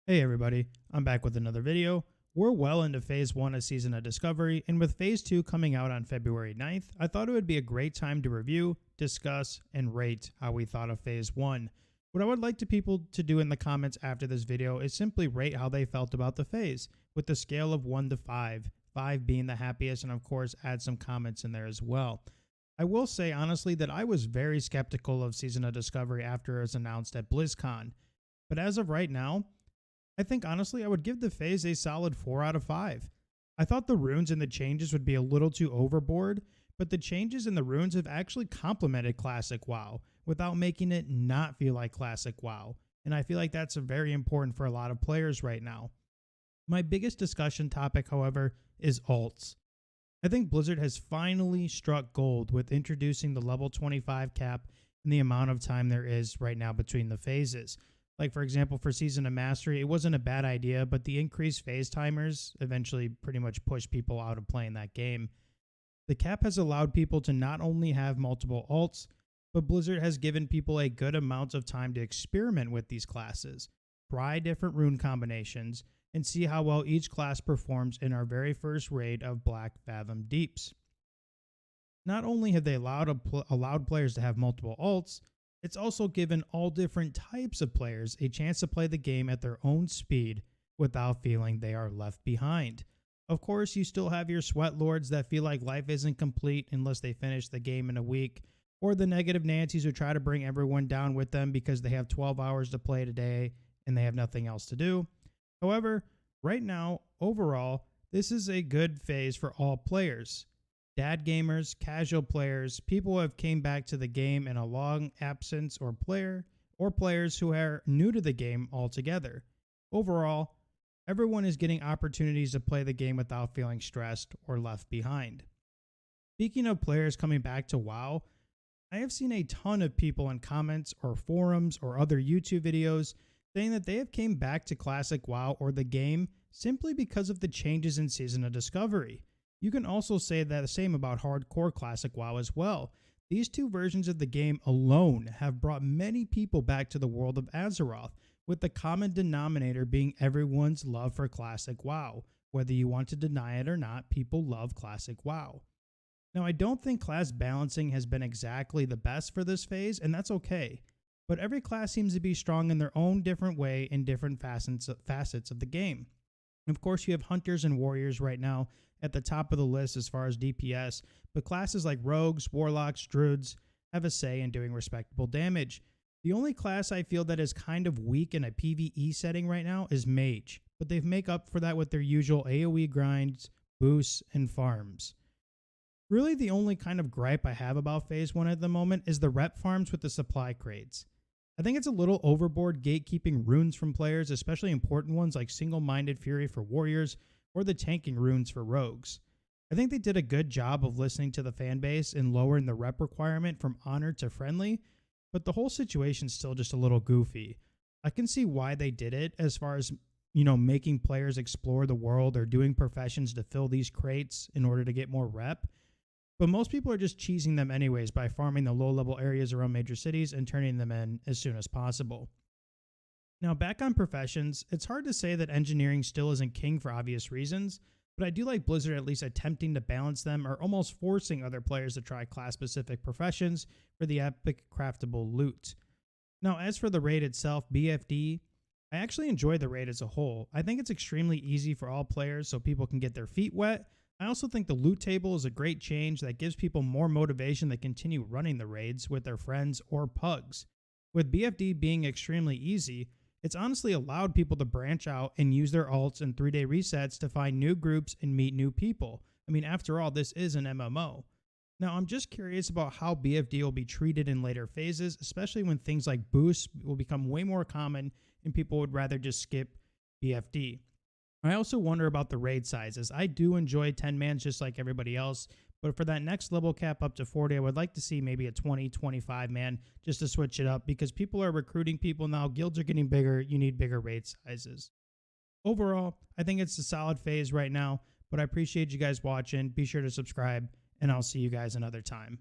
Hey everybody, I'm back with another video. We're well into Phase 1 of Season of Discovery, and with Phase 2 coming out on February 9th, I thought it would be a great time to review, discuss, and rate how we thought of Phase 1. What I would like to people to do in the comments after this video is simply rate how they felt about the phase, with the scale of 1 to 5, 5 being the happiest, and of course add some comments in there as well. I will say honestly that I was very skeptical of Season of Discovery after it was announced at BlizzCon, but as of right now, I think honestly I would give the phase a solid 4 out of 5. I thought the runes and the changes would be a little too overboard, but the changes in the runes have actually complemented Classic WoW without making it not feel like Classic WoW, and I feel like that's very important for a lot of players right now. My biggest discussion topic, however, is alts. I think Blizzard has finally struck gold with introducing the level 25 cap and the amount of time there is right now between the phases. Like, for example, for Season of Mastery, it wasn't a bad idea, but the increased phase timers eventually pretty much pushed people out of playing that game. The cap has allowed people to not only have multiple alts, but Blizzard has given people a good amount of time to experiment with these classes, try different rune combinations, and see how well each class performs in our very first raid of Black Fathom Deeps. Not only have they allowed players to have multiple alts, it's also given all different types of players a chance to play the game at their own speed without feeling they are left behind. Of course, you still have your sweat lords that feel like life isn't complete unless they finish the game in a week, or the negative Nancy's who try to bring everyone down with them because they have 12 hours to play today and they have nothing else to do. However, right now, overall, this is a good phase for all players. Dad gamers, casual players, people who have came back to the game in a long absence, or players who are new to the game altogether. Overall, everyone is getting opportunities to play the game without feeling stressed or left behind. Speaking of players coming back to WoW, I have seen a ton of people in comments or forums or other YouTube videos saying that they have came back to Classic WoW or the game simply because of the changes in Season of Discovery. You can also say that the same about Hardcore Classic WoW as well. These two versions of the game alone have brought many people back to the world of Azeroth, with the common denominator being everyone's love for Classic WoW. Whether you want to deny it or not, people love Classic WoW. Now, I don't think class balancing has been exactly the best for this phase, and that's okay. But every class seems to be strong in their own different way in different facets of the game. Of course, you have hunters and warriors right now at the top of the list as far as DPS, but classes like rogues, warlocks, druids have a say in doing respectable damage. The only class I feel that is kind of weak in a PvE setting right now is mage, but they make up for that with their usual AoE grinds, boosts, and farms. Really, the only kind of gripe I have about Phase 1 at the moment is the rep farms with the supply crates. I think it's a little overboard gatekeeping runes from players, especially important ones like Single-Minded Fury for warriors or the tanking runes for rogues. I think they did a good job of listening to the fan base and lowering the rep requirement from honored to friendly, but the whole situation's still just a little goofy. I can see why they did it as far as, making players explore the world or doing professions to fill these crates in order to get more rep. But most people are just cheesing them anyways by farming the low-level areas around major cities and turning them in as soon as possible. Now, back on professions, it's hard to say that engineering still isn't king for obvious reasons, but I do like Blizzard at least attempting to balance them or almost forcing other players to try class-specific professions for the epic craftable loot. Now, as for the raid itself, BFD, I actually enjoy the raid as a whole. I think it's extremely easy for all players so people can get their feet wet. I also think the loot table is a great change that gives people more motivation to continue running the raids with their friends or pugs. With BFD being extremely easy, it's honestly allowed people to branch out and use their alts and 3-day resets to find new groups and meet new people. I mean, after all, this is an MMO. Now, I'm just curious about how BFD will be treated in later phases, especially when things like boosts will become way more common and people would rather just skip BFD. I also wonder about the raid sizes. I do enjoy 10 mans just like everybody else, but for that next level cap up to 40, I would like to see maybe a 20, 25 man just to switch it up because people are recruiting people now. Guilds are getting bigger. You need bigger raid sizes. Overall, I think it's a solid phase right now, but I appreciate you guys watching. Be sure to subscribe, and I'll see you guys another time.